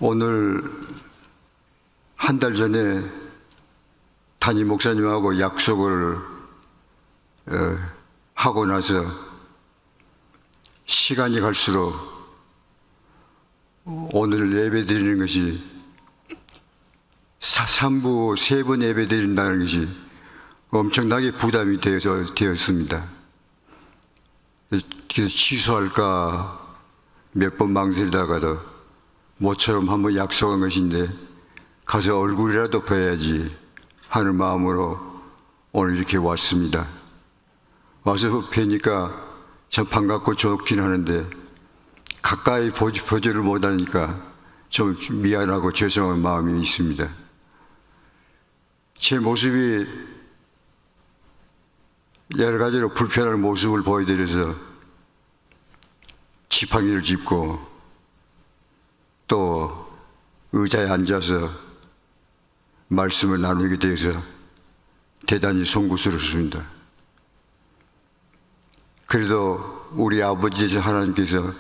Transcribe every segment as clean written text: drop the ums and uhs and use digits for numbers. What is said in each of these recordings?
오늘 한 달 전에 담임 목사님하고 약속을 하고 나서 시간이 갈수록 오늘 예배 드리는 것이 3부 3번 예배 드린다는 것이 엄청나게 부담이 되었습니다. 그래서 취소할까 몇 번 망설이다가도 모처럼 한번 약속한 것인데 가서 얼굴이라도 봐야지 하는 마음으로 오늘 이렇게 왔습니다. 와서 뵈니까 참 반갑고 좋긴 하는데 가까이 보지를 못하니까 좀 미안하고 죄송한 마음이 있습니다. 제 모습이 여러 가지로 불편한 모습을 보여드려서 지팡이를 짚고 또 의자에 앉아서 말씀을 나누게 되어서 대단히 송구스럽습니다. 그래도 우리 아버지 하나님께서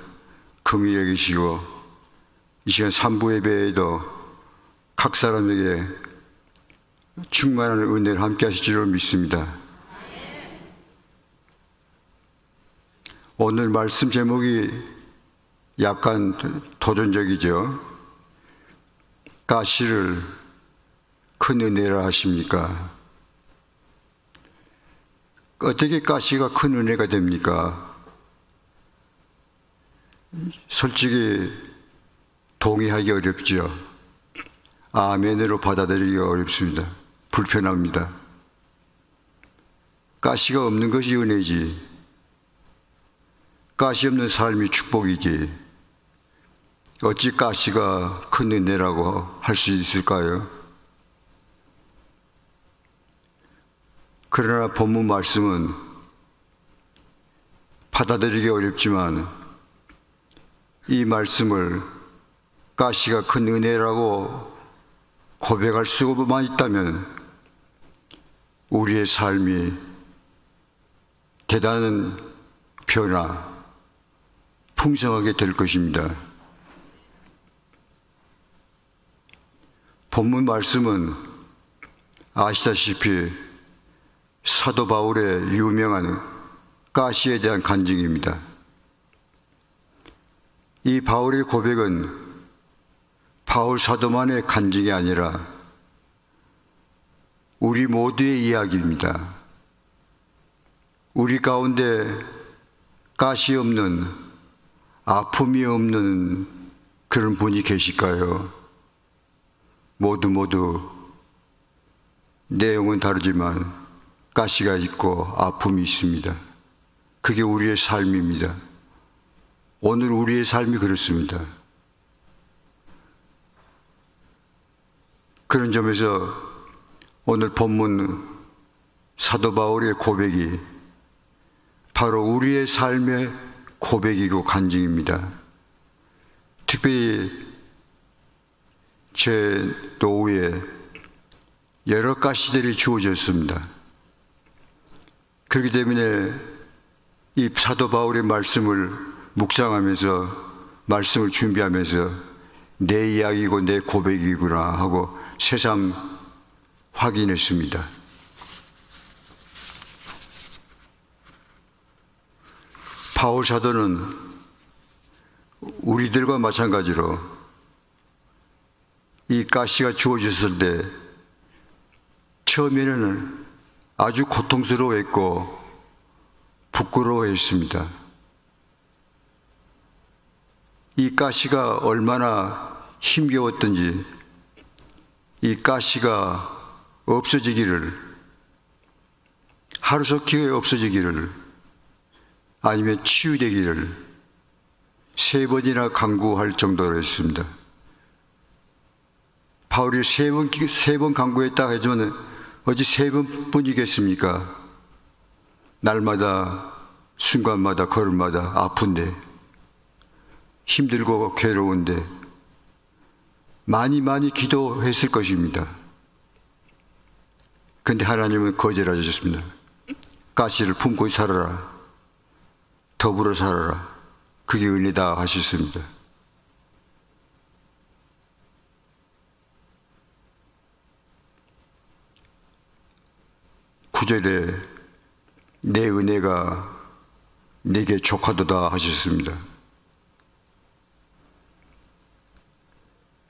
긍휼히 여기시고 이 시간 3부 예배에도 각 사람에게 충만한 은혜를 함께 하실 줄로 믿습니다. 오늘 말씀 제목이 약간 도전적이죠. 가시를 큰 은혜라 하십니까? 어떻게 가시가 큰 은혜가 됩니까? 솔직히 동의하기 어렵죠. 아멘으로 받아들이기가 어렵습니다. 불편합니다. 가시가 없는 것이 은혜지, 가시 없는 삶이 축복이지, 어찌 가시가 큰 은혜라고 할 수 있을까요? 그러나 본문 말씀은 받아들이기 어렵지만 이 말씀을 가시가 큰 은혜라고 고백할 수만 있다면 우리의 삶이 대단한 변화, 풍성하게 될 것입니다. 본문 말씀은 아시다시피 사도 바울의 유명한 가시에 대한 간증입니다. 이 바울의 고백은 바울 사도만의 간증이 아니라 우리 모두의 이야기입니다. 우리 가운데 가시 없는, 아픔이 없는 그런 분이 계실까요? 모두 내용은 다르지만 가시가 있고 아픔이 있습니다. 그게 우리의 삶입니다. 오늘 우리의 삶이 그렇습니다. 그런 점에서 오늘 본문 사도 바울의 고백이 바로 우리의 삶의 고백이고 간증입니다. 특별히 제 노후에 여러 가시들이 주어졌습니다. 그렇기 때문에 이 사도 바울의 말씀을 묵상하면서 말씀을 준비하면서 내 이야기고 내 고백이구나 하고 새삼 확인했습니다. 바울 사도는 우리들과 마찬가지로 이 가시가 주어졌을 때 처음에는 아주 고통스러워했고 부끄러워했습니다. 이 가시가 얼마나 힘겨웠던지, 이 가시가 없어지기를, 하루속히 없어지기를, 아니면 치유되기를 3번이나 간구할 정도로 했습니다. 바울이 3번 간구했다 하지만 어찌 3번뿐이겠습니까? 날마다, 순간마다, 걸음마다 아픈데, 힘들고 괴로운데 많이 기도했을 것입니다. 그런데 하나님은 거절하셨습니다. 가시를 품고 살아라, 더불어 살아라, 그게 은혜다 하셨습니다. 9절에 내 은혜가 내게 족하도다 하셨습니다.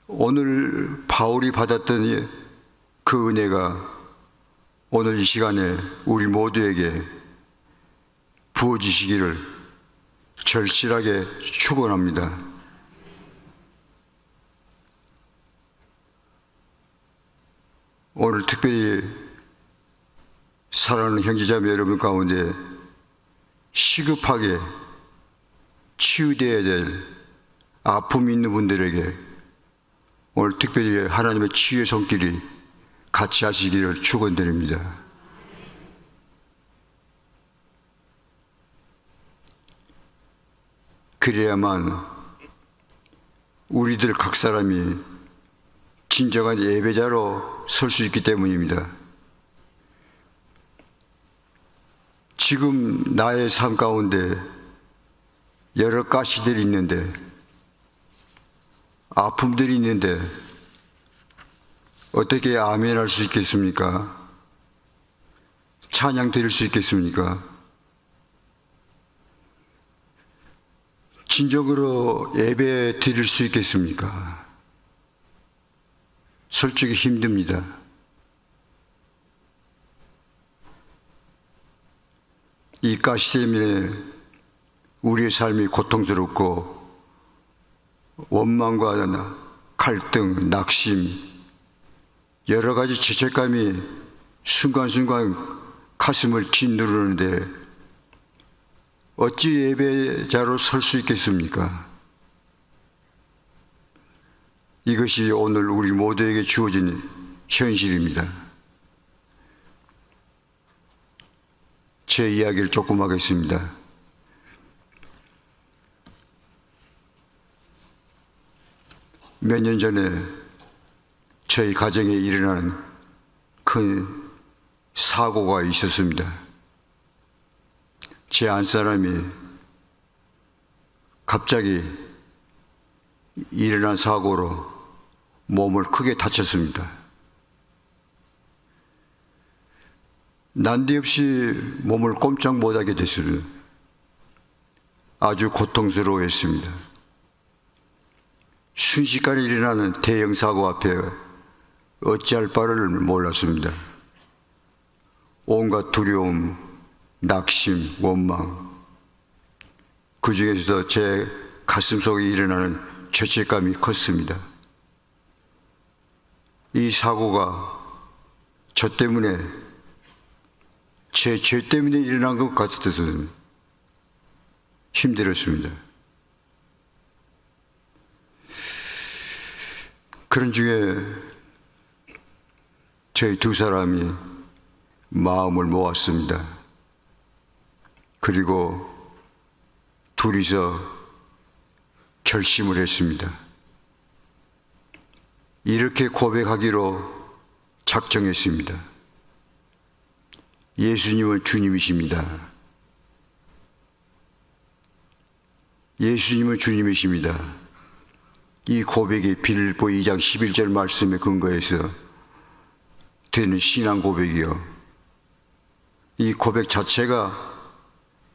오늘 바울이 받았던 그 은혜가 오늘 이 시간에 우리 모두에게 부어지시기를 절실하게 축원합니다. 오늘 특별히 사랑하는 형제자매 여러분 가운데 시급하게 치유되어야 될 아픔이 있는 분들에게 오늘 특별히 하나님의 치유의 손길이 같이 하시기를 축원드립니다. 그래야만 우리들 각 사람이 진정한 예배자로 설 수 있기 때문입니다. 지금 나의 삶 가운데 여러 가시들이 있는데, 아픔들이 있는데 어떻게 아멘 할 수 있겠습니까? 찬양 드릴 수 있겠습니까? 진정으로 예배 드릴 수 있겠습니까? 솔직히 힘듭니다. 이 가시 때문에 우리의 삶이 고통스럽고 원망과 갈등, 낙심, 여러 가지 죄책감이 순간순간 가슴을 짓누르는데 어찌 예배자로 설 수 있겠습니까? 이것이 오늘 우리 모두에게 주어진 현실입니다. 제 이야기를 조금 하겠습니다. 몇 년 전에 저희 가정에 일어난 큰 사고가 있었습니다. 제 안사람이 갑자기 일어난 사고로 몸을 크게 다쳤습니다. 난데없이 몸을 꼼짝 못하게 됐습니다. 아주 고통스러워했습니다. 순식간에 일어나는 대형 사고 앞에 어찌할 바를 몰랐습니다. 온갖 두려움, 낙심, 원망, 그 중에서 제 가슴속에 일어나는 죄책감이 컸습니다. 이 사고가 저 때문에, 제 죄 때문에 일어난 것 같아서 힘들었습니다. 그런 중에 저희 두 사람이 마음을 모았습니다. 그리고 둘이서 결심을 했습니다. 이렇게 고백하기로 작정했습니다. 예수님은 주님이십니다. 예수님은 주님이십니다. 이 고백이 빌립보 2장 11절 말씀에 근거해서 되는 신앙 고백이요, 이 고백 자체가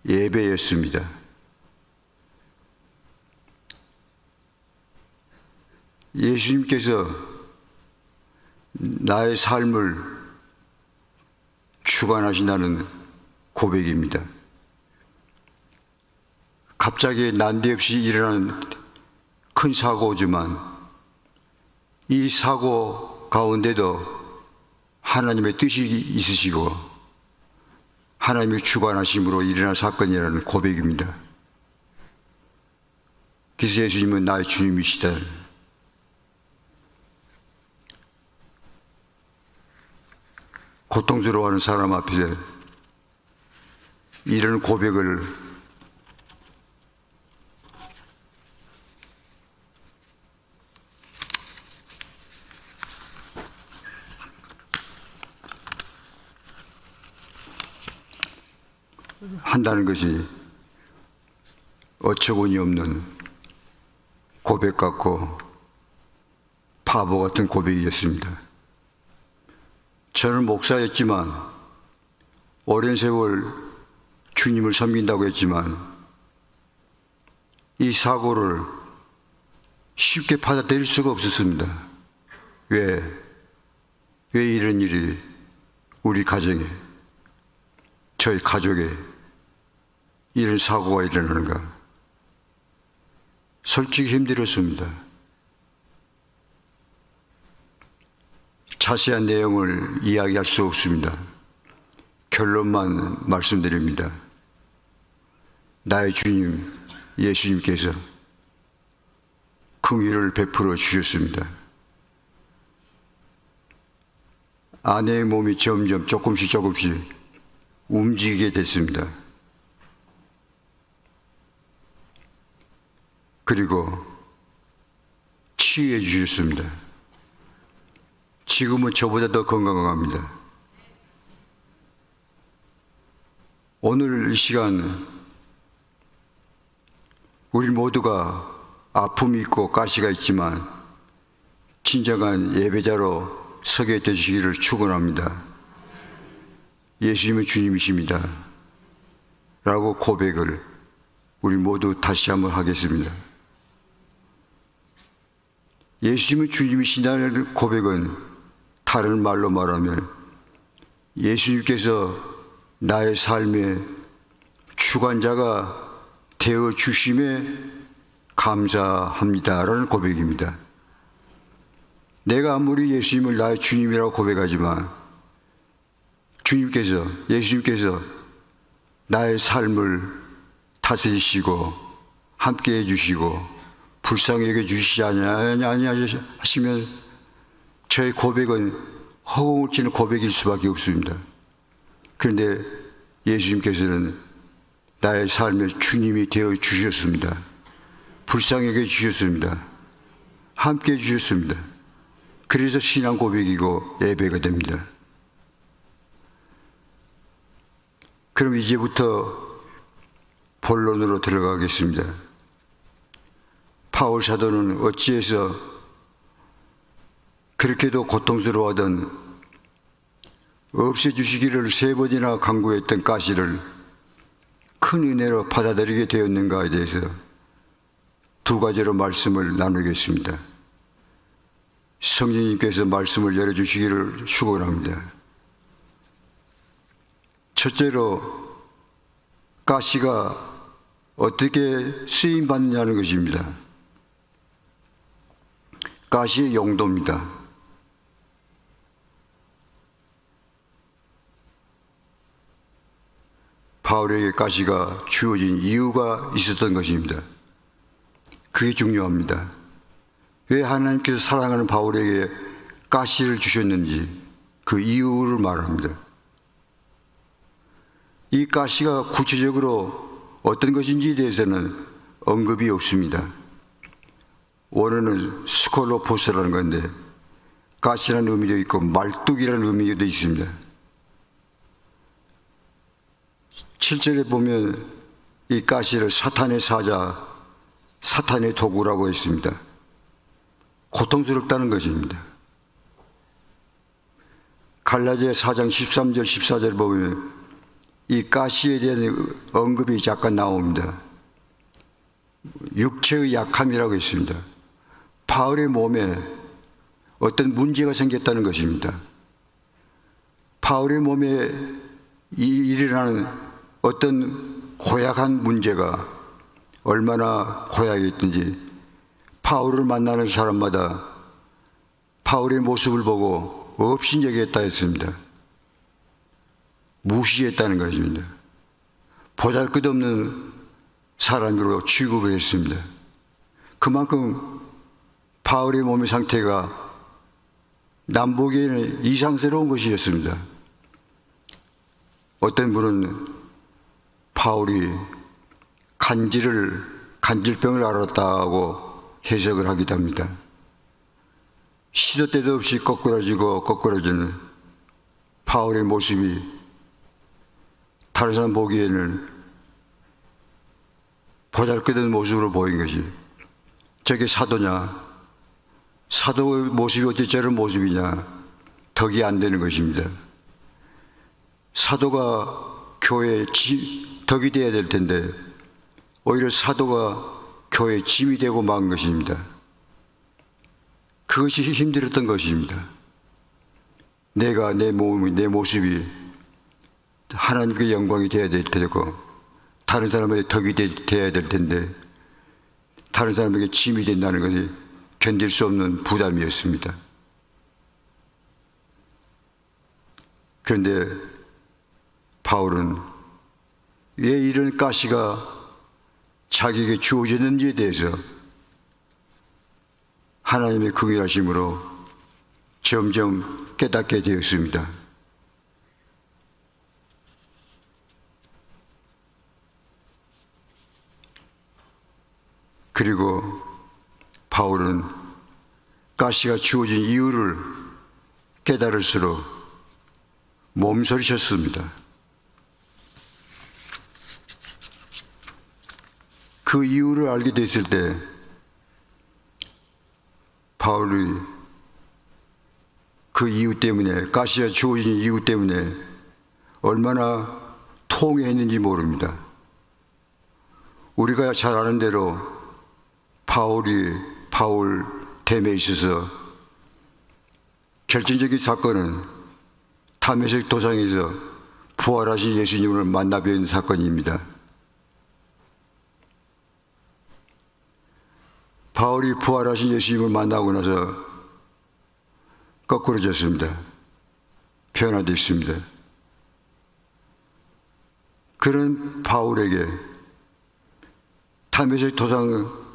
예배였습니다. 예수님께서 나의 삶을 주관하신다는 고백입니다. 갑자기 난데없이 일어나는 큰 사고지만 이 사고 가운데도 하나님의 뜻이 있으시고 하나님의 주관하심으로 일어난 사건이라는 고백입니다. 그래서 예수님은 나의 주님이시다. 고통스러워하는 사람 앞에서 이런 고백을 한다는 것이 어처구니 없는 고백 같고 바보 같은 고백이었습니다. 저는 목사였지만 오랜 세월 주님을 섬긴다고 했지만 이 사고를 쉽게 받아들일 수가 없었습니다. 왜 이런 일이 우리 가정에, 저희 가족에 이런 사고가 일어나는가? 솔직히 힘들었습니다. 자세한 내용을 이야기할 수 없습니다. 결론만 말씀드립니다. 나의 주님 예수님께서 긍휼을 베풀어 주셨습니다. 아내의 몸이 점점 조금씩 움직이게 됐습니다. 그리고 치유해 주셨습니다. 지금은 저보다 더 건강합니다. 오늘 이 시간 우리 모두가 아픔이 있고 가시가 있지만 진정한 예배자로 서게 되시기를 축원합니다. 예수님은 주님이십니다 라고 고백을 우리 모두 다시 한번 하겠습니다. 예수님은 주님이시다는 고백은 다른 말로 말하면 예수님께서 나의 삶의 주관자가 되어 주심에 감사합니다라는 고백입니다. 내가 아무리 예수님을 나의 주님이라고 고백하지만 예수님께서 나의 삶을 다스리시고 함께 해주시고 불쌍히 여겨주시지 아니하시면 저의 고백은 허공을 치는 고백일 수밖에 없습니다. 그런데 예수님께서는 나의 삶의 주님이 되어 주셨습니다. 불쌍히 여겨주셨습니다. 함께 해주셨습니다. 그래서 신앙 고백이고 예배가 됩니다. 그럼 이제부터 본론으로 들어가겠습니다. 바울 사도는 어찌해서 그렇게도 고통스러워하던 없애주시기를 3번이나 간구했던 가시를 큰 은혜로 받아들이게 되었는가에 대해서 2가지로 말씀을 나누겠습니다. 성령님께서 말씀을 열어주시기를 축원합니다. 첫째로 가시가 어떻게 쓰임받느냐는 것입니다. 가시의 용도입니다. 바울에게 가시가 주어진 이유가 있었던 것입니다. 그게 중요합니다. 왜 하나님께서 사랑하는 바울에게 가시를 주셨는지 그 이유를 말합니다. 이 가시가 구체적으로 어떤 것인지에 대해서는 언급이 없습니다. 원어는 스콜로포스라는 건데 가시라는 의미도 있고 말뚝이라는 의미도 있습니다. 7절에 보면 이 가시를 사탄의 사자, 사탄의 도구라고 했습니다. 고통스럽다는 것입니다. 갈라디아 4장 13절 14절 보면 이 가시에 대한 언급이 잠깐 나옵니다. 육체의 약함이라고 했습니다. 바울의 몸에 어떤 문제가 생겼다는 것입니다. 바울의 몸에 일어나는 어떤 고약한 문제가 얼마나 고약했든지 바울을 만나는 사람마다 바울의 모습을 보고 업신여겼다 했습니다. 무시했다는 것입니다. 보잘것없는 사람으로 취급을 했습니다. 그만큼 바울의 몸의 상태가 남보기에는 이상스러운 것이었습니다. 어떤 분은 바울이 간질병을 앓았다고 해석을 하기도 합니다. 시도 때도 없이 거꾸러지는 바울의 모습이 다른 사람 보기에는 보잘것없는 모습으로 보인 것이 저게 사도냐? 사도의 모습이 어째 저런 모습이냐? 덕이 안 되는 것입니다. 사도가 교회의 덕이 되어야 될 텐데 오히려 사도가 교회의 짐이 되고 만 것입니다. 그것이 힘들었던 것입니다. 내가 내 몸이, 내 모습이 하나님께 영광이 되어야 될 테고 다른 사람에게 덕이 되어야 될 텐데 다른 사람에게 짐이 된다는 것이 견딜 수 없는 부담이었습니다. 그런데 바울은 왜 이런 가시가 자기에게 주어졌는지에 대해서 하나님의 긍휼하심으로 점점 깨닫게 되었습니다. 그리고 바울은 가시가 주어진 이유를 깨달을수록 몸서리쳤습니다. 그 이유를 알게 됐을 때 바울이 그 이유 때문에, 가시가 주어진 이유 때문에 얼마나 통회했는지 모릅니다. 우리가 잘 아는 대로 바울 됨에 있어서 결정적인 사건은 다메섹 도상에서 부활하신 예수님을 만나 뵌 사건입니다. 바울이 부활하신 예수님을 만나고 나서 거꾸로졌습니다. 변화됐습니다. 그런 바울에게 다메섹 도상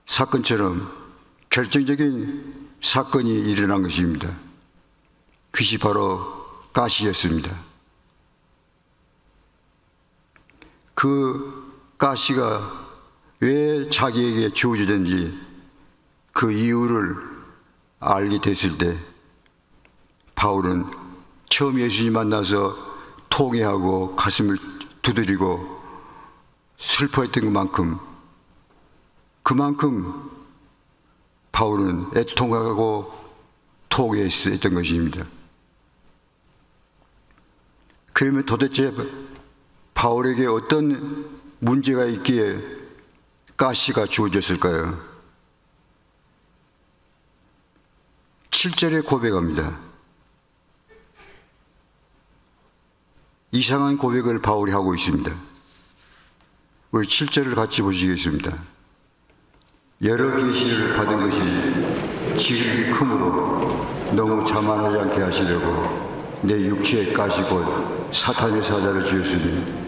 사건처럼 결정적인 사건이 일어난 것입니다. 그것이 바로 가시였습니다. 그 가시가 왜 자기에게 주어지는지 그 이유를 알게 됐을 때 바울은 처음 예수님 만나서 통회하고 가슴을 두드리고 슬퍼했던 그만큼 바울은 애통하고 통회했던 것입니다. 그러면 도대체 바울에게 어떤 문제가 있기에 가시가 주어졌을까요? 7절에 고백합니다. 이상한 고백을 바울이 하고 있습니다. 우리 7절을 같이 보시겠습니다. 여러 계시를 받은 것이 지극히 크므로 너무 자만하지 않게 하시려고 내 육체에 가시 곧 사탄의 사자를 주었으니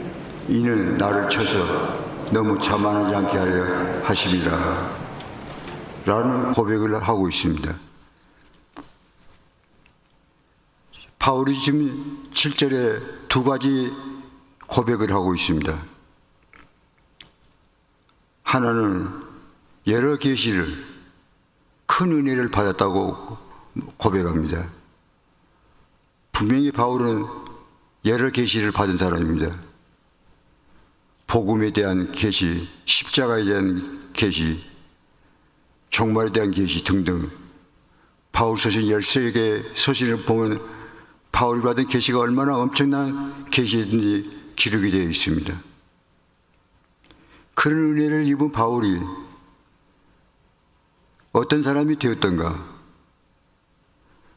이는 나를 쳐서 너무 자만하지 않게 하려 하심이라 라는 고백을 하고 있습니다. 바울이 지금 7절에 두 가지 고백을 하고 있습니다. 하나는 여러 계시를, 큰 은혜를 받았다고 고백합니다. 분명히 바울은 여러 계시를 받은 사람입니다. 복음에 대한 계시, 십자가에 대한 계시, 종말에 대한 계시 등등 바울 서신 13개 서신을 보면 바울이 받은 계시가 얼마나 엄청난 계시인지 기록이 되어 있습니다. 그런 은혜를 입은 바울이 어떤 사람이 되었던가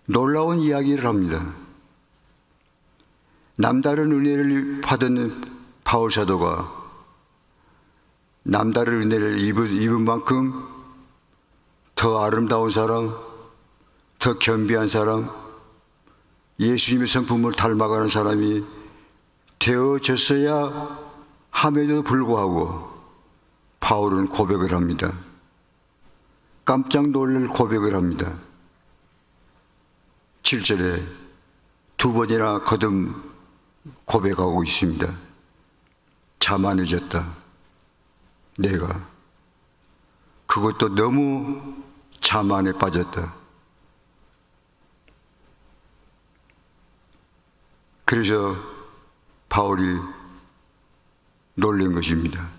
놀라운 이야기를 합니다. 남다른 은혜를 받은 바울 사도가 남다른 은혜를 입은 만큼 더 아름다운 사람, 더 겸비한 사람, 예수님의 성품을 닮아가는 사람이 되어졌어야 함에도 불구하고 바울은 고백을 합니다. 깜짝 놀랄 고백을 합니다. 7절에 두 번이나 거듭 고백하고 있습니다. 자만해졌다. 내가 그것도 너무 자만에 빠졌다. 그래서 바울이 놀란 것입니다.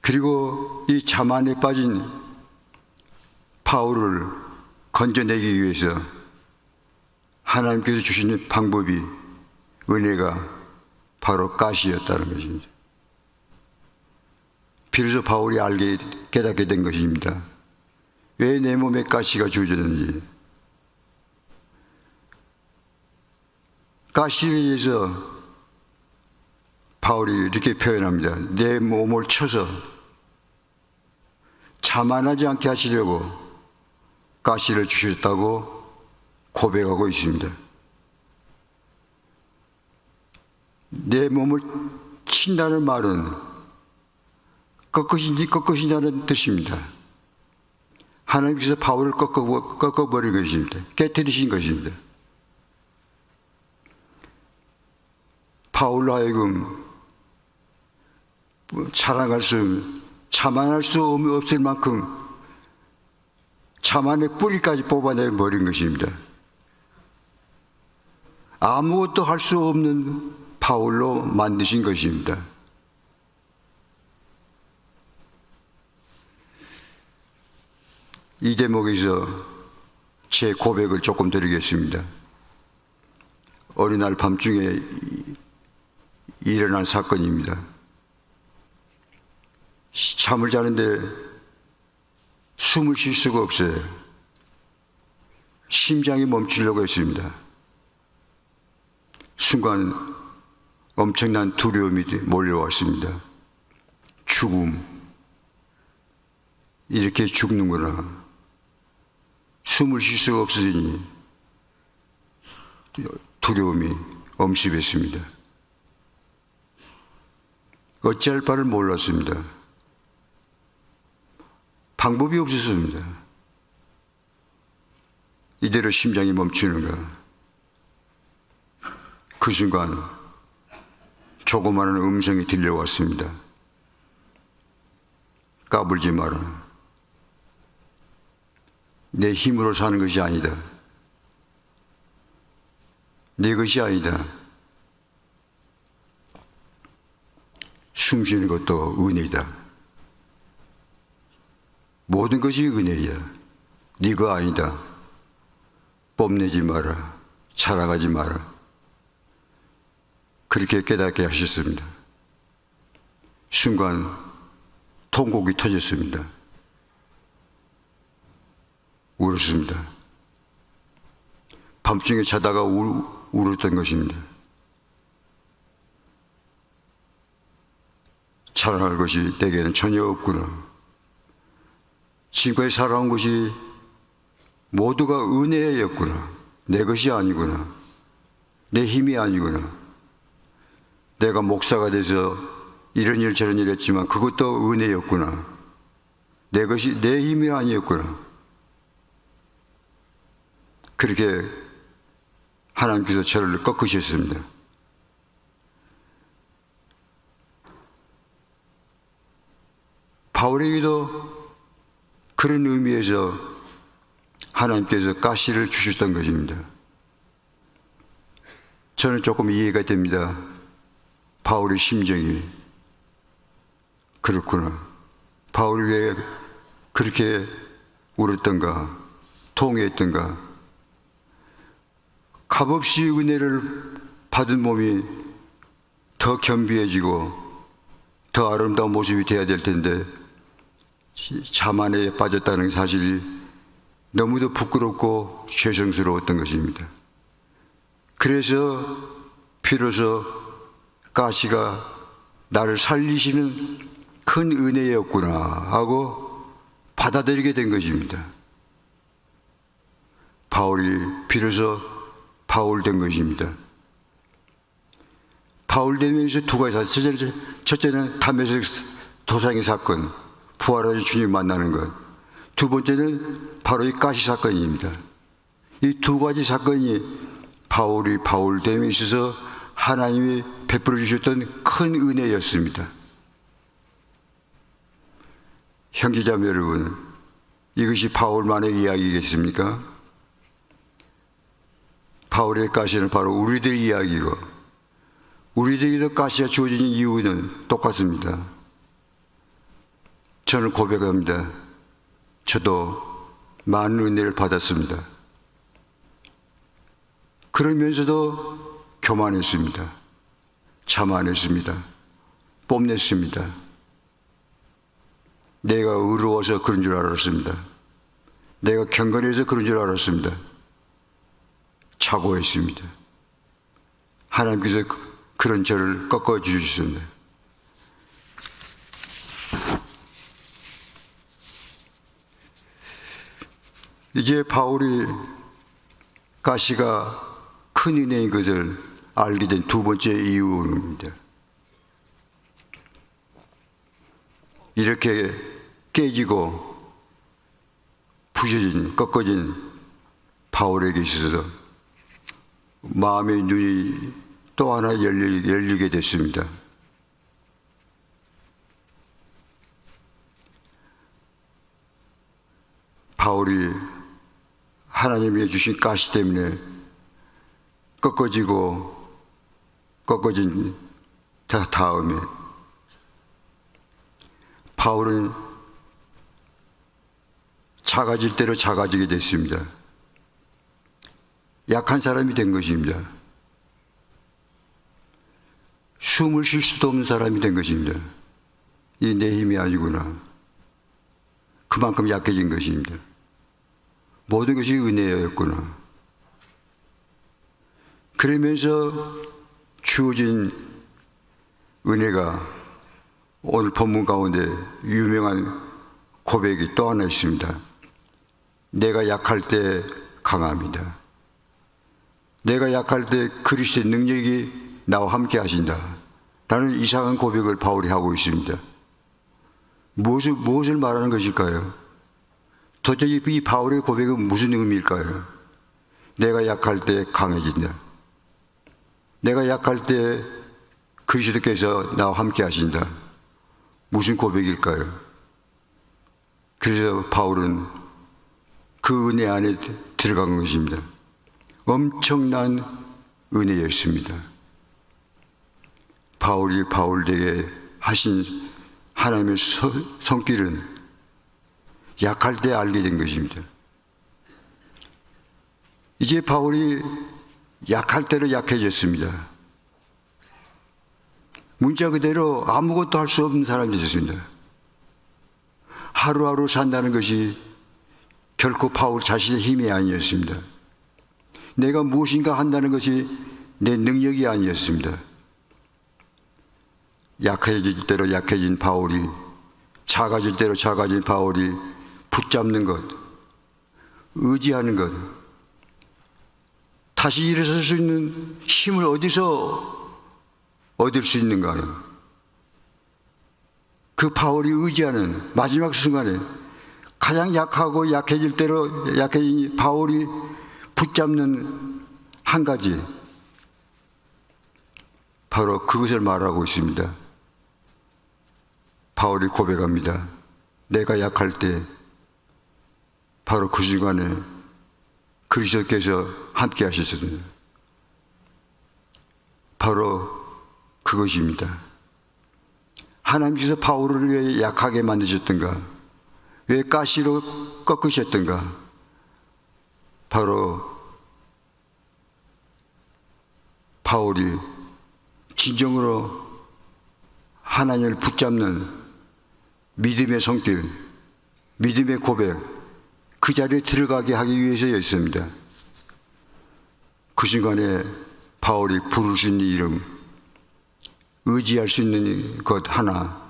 그리고 이 자만에 빠진 바울을 건져내기 위해서 하나님께서 주시는 방법이 은혜가 바로 가시였다는 것입니다. 비로소 바울이 깨닫게 된 것입니다. 왜 내 몸에 가시가 주어졌는지. 가시에 대해서 바울이 이렇게 표현합니다. 내 몸을 쳐서 자만하지 않게 하시려고 가시를 주셨다고 고백하고 있습니다. 내 몸을 친다는 말은 꺾으신다는 뜻입니다. 하나님께서 바울을 꺾어버린 것입니다. 깨뜨리신 것입니다. 바울로 하여금 자만할 수 없을 만큼 자만의 뿌리까지 뽑아내 버린 것입니다. 아무것도 할 수 없는 바울로 만드신 것입니다. 이 대목에서 제 고백을 조금 드리겠습니다. 어느 날 밤중에 일어난 사건입니다. 잠을 자는데 숨을 쉴 수가 없어요. 심장이 멈추려고 했습니다. 순간 엄청난 두려움이 몰려왔습니다. 죽음. 이렇게 죽는구나. 숨을 쉴 수가 없으니 두려움이 엄습했습니다. 어찌할 바를 몰랐습니다. 방법이 없었습니다. 이대로 심장이 멈추는가. 그 순간 조그마한 음성이 들려왔습니다. 까불지 마라. 내 힘으로 사는 것이 아니다. 내 것이 아니다. 숨 쉬는 것도 은혜이다. 모든 것이 은혜야. 네가 아니다. 뽐내지 마라. 자랑하지 마라. 그렇게 깨닫게 하셨습니다. 순간 통곡이 터졌습니다. 울었습니다. 밤중에 자다가 울었던 것입니다. 자랑할 것이 내게는 전혀 없구나. 지금까지 살아온 것이 모두가 은혜였구나. 내 것이 아니구나. 내 힘이 아니구나. 내가 목사가 돼서 이런 일 저런 일 했지만 그것도 은혜였구나. 내 것이 내 힘이 아니었구나. 그렇게 하나님께서 저를 꺾으셨습니다. 바울에게도 그런 의미에서 하나님께서 가시를 주셨던 것입니다. 저는 조금 이해가 됩니다. 바울의 심정이 그렇구나. 바울이 왜 그렇게 울었던가, 통회했던가. 값없이 은혜를 받은 몸이 더 겸비해지고 더 아름다운 모습이 되어야 될 텐데 자만에 빠졌다는 사실이 너무도 부끄럽고 죄송스러웠던 것입니다. 그래서 비로소 가시가 나를 살리시는 큰 은혜였구나 하고 받아들이게 된 것입니다. 바울이 비로소 바울 된 것입니다. 바울 되면서 두 가지 사실. 첫째는 담에색 도상의 사건, 부활하신 주님 만나는 것. 두 번째는 바로 이 가시 사건입니다. 이 두 가지 사건이 바울이 바울됨에 있어서 하나님이 베풀어 주셨던 큰 은혜였습니다. 형제자매 여러분, 이것이 바울만의 이야기겠습니까? 바울의 가시는 바로 우리들의 이야기고 우리들에게도 가시가 주어진 이유는 똑같습니다. 저는 고백합니다. 저도 많은 은혜를 받았습니다. 그러면서도 교만했습니다. 자만했습니다. 뽐냈습니다. 내가 의로워서 그런 줄 알았습니다. 내가 경건해서 그런 줄 알았습니다. 착오했습니다. 하나님께서 그런 저를 꺾어 주셨습니다. 이제 바울이 가시가 큰 은혜인 것을 알게 된 두 번째 이유입니다. 이렇게 깨지고 부셔진, 꺾어진 바울에게 있어서 마음의 눈이 또 하나 열리게 됐습니다. 바울이 하나님이 주신 가시 때문에 꺾어진 다음에 바울은 작아질 대로 작아지게 됐습니다. 약한 사람이 된 것입니다. 숨을 쉴 수도 없는 사람이 된 것입니다. 이 내 힘이 아니구나. 그만큼 약해진 것입니다. 모든 것이 은혜였구나. 그러면서 주어진 은혜가 오늘 본문 가운데 유명한 고백이 또 하나 있습니다. 내가 약할 때 강합니다. 내가 약할 때 그리스도의 능력이 나와 함께 하신다. 라는 이상한 고백을 바울이 하고 있습니다. 무엇을 말하는 것일까요? 도대체 이 바울의 고백은 무슨 의미일까요? 내가 약할 때 강해진다. 내가 약할 때 그리스도께서 나와 함께 하신다. 무슨 고백일까요? 그래서 바울은 그 은혜 안에 들어간 것입니다. 엄청난 은혜였습니다. 바울이 바울에게 하신 하나님의 손길은 약할 때 알게 된 것입니다. 이제 바울이 약할 때로 약해졌습니다. 문자 그대로 아무것도 할 수 없는 사람이 되었습니다. 하루하루 산다는 것이 결코 바울 자신의 힘이 아니었습니다. 내가 무엇인가 한다는 것이 내 능력이 아니었습니다. 약해질 대로 약해진 바울이, 작아질 대로 작아진 바울이 붙잡는 것, 의지하는 것, 다시 일어설 수 있는 힘을 어디서 얻을 수 있는가요? 그 바울이 의지하는 마지막 순간에 가장 약하고 약해질 대로 약해진 바울이 붙잡는 한 가지, 바로 그것을 말하고 있습니다. 바울이 고백합니다. 내가 약할 때 바로 그 순간에 그리스도께서 함께 하셨습니다. 바로 그것입니다. 하나님께서 바울을 왜 약하게 만드셨던가? 왜 가시로 꺾으셨던가? 바로 바울이 진정으로 하나님을 붙잡는 믿음의 손길, 믿음의 고백, 그 자리에 들어가게 하기 위해서였습니다. 그 순간에 바울이 부를 수 있는 이름, 의지할 수 있는 것 하나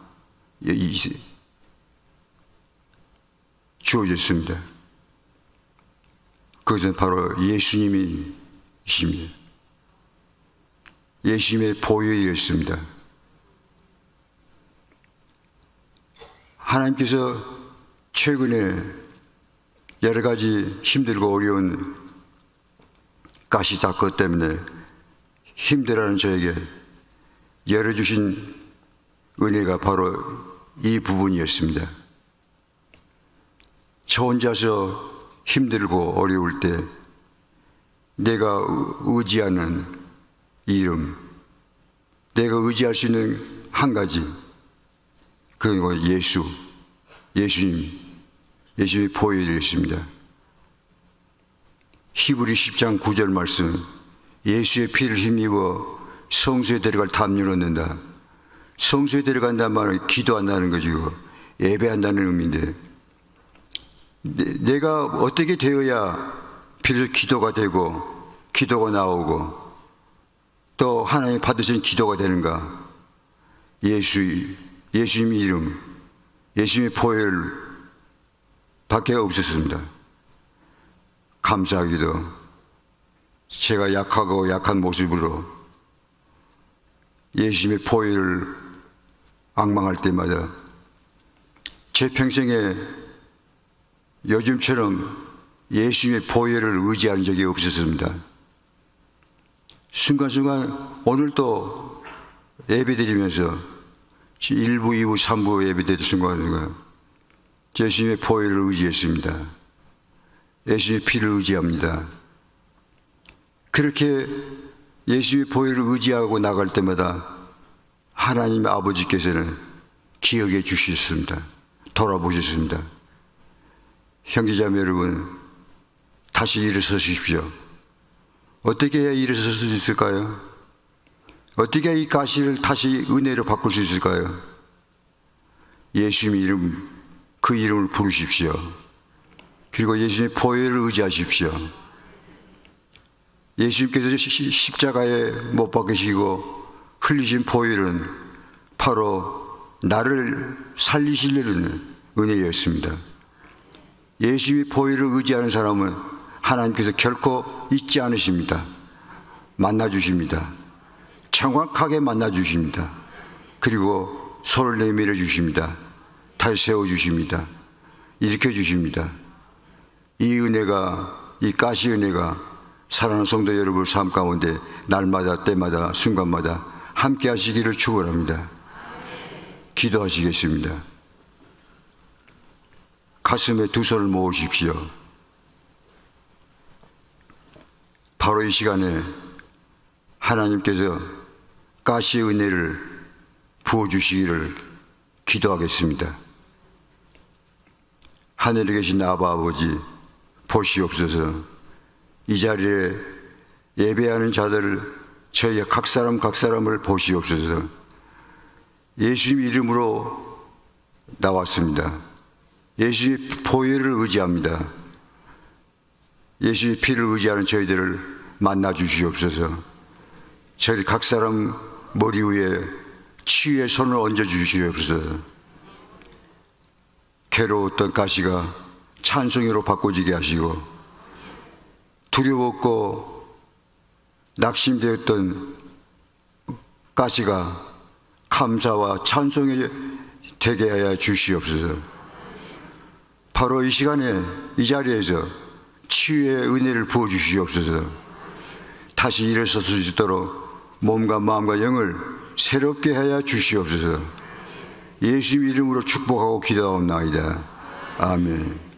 주어졌습니다. 그것은 바로 예수님이십니다. 예수님의 보혈이었습니다. 하나님께서 최근에 여러 가지 힘들고 어려운 가시 사건 때문에 힘들어하는 저에게 열어주신 은혜가 바로 이 부분이었습니다. 저 혼자서 힘들고 어려울 때 내가 의지하는 이름, 내가 의지할 수 있는 한 가지, 그건 예수님의 보혈이었습니다. 히브리 10장 9절 말씀, 예수의 피를 힘입어 성소에 데려갈 담요를 얻는다. 성소에 데려간다는 말은 기도한다는 거죠. 예배한다는 의미인데, 내가 어떻게 되어야 비로소 기도가 되고 기도가 나오고 또 하나님 받으신 기도가 되는가? 예수님의 이름, 예수님의 보혈 밖에 없었습니다. 감사하게도 제가 약하고 약한 모습으로 예수님의 보혈을 앙망할 때마다 제 평생에 요즘처럼 예수님의 보혈을 의지한 적이 없었습니다. 순간순간 오늘도 예배드리면서 1부, 2부, 3부 예배드리는 순간순간 예수님의 보혈을 의지했습니다. 예수님의 피를 의지합니다. 그렇게 예수님의 보혈을 의지하고 나갈 때마다 하나님의 아버지께서는 기억해 주셨습니다. 돌아보셨습니다. 형제자매 여러분, 다시 일어서십시오. 어떻게 해야 일어설 수 있을까요? 어떻게 이 가시를 다시 은혜로 바꿀 수 있을까요? 예수님의 이름, 그 이름을 부르십시오. 그리고 예수님의 보혈을 의지하십시오. 예수님께서 십자가에 못 박으시고 흘리신 보혈은 바로 나를 살리시려는 은혜였습니다. 예수님의 보혈을 의지하는 사람은 하나님께서 결코 잊지 않으십니다. 만나주십니다. 정확하게 만나주십니다. 그리고 손을 내밀어 주십니다. 다시 세워주십니다. 일으켜주십니다. 이 은혜가, 이 가시 은혜가 사랑하는 성도 여러분 삶 가운데 날마다 때마다 순간마다 함께 하시기를 축원합니다. 기도하시겠습니다. 가슴에 두 손을 모으십시오. 바로 이 시간에 하나님께서 가시의 은혜를 부어주시기를 기도하겠습니다. 하늘에 계신 아바 아버지 보시옵소서. 이 자리에 예배하는 자들을, 저희 각 사람을 보시옵소서. 예수님 이름으로 나왔습니다. 예수의 보혈을 의지합니다. 예수의 피를 의지하는 저희들을 만나 주시옵소서. 저희 각 사람 머리 위에 치유의 손을 얹어 주시옵소서. 괴로웠던 가시가 찬송으로 바꿔지게 하시고, 두려웠고 낙심되었던 가시가 감사와 찬송이 되게 하여 주시옵소서. 바로 이 시간에 이 자리에서 치유의 은혜를 부어주시옵소서. 다시 일어설 수 있도록 몸과 마음과 영을 새롭게 하여 주시옵소서. 예수 이름으로 축복하고 기도하옵나이다. 아멘.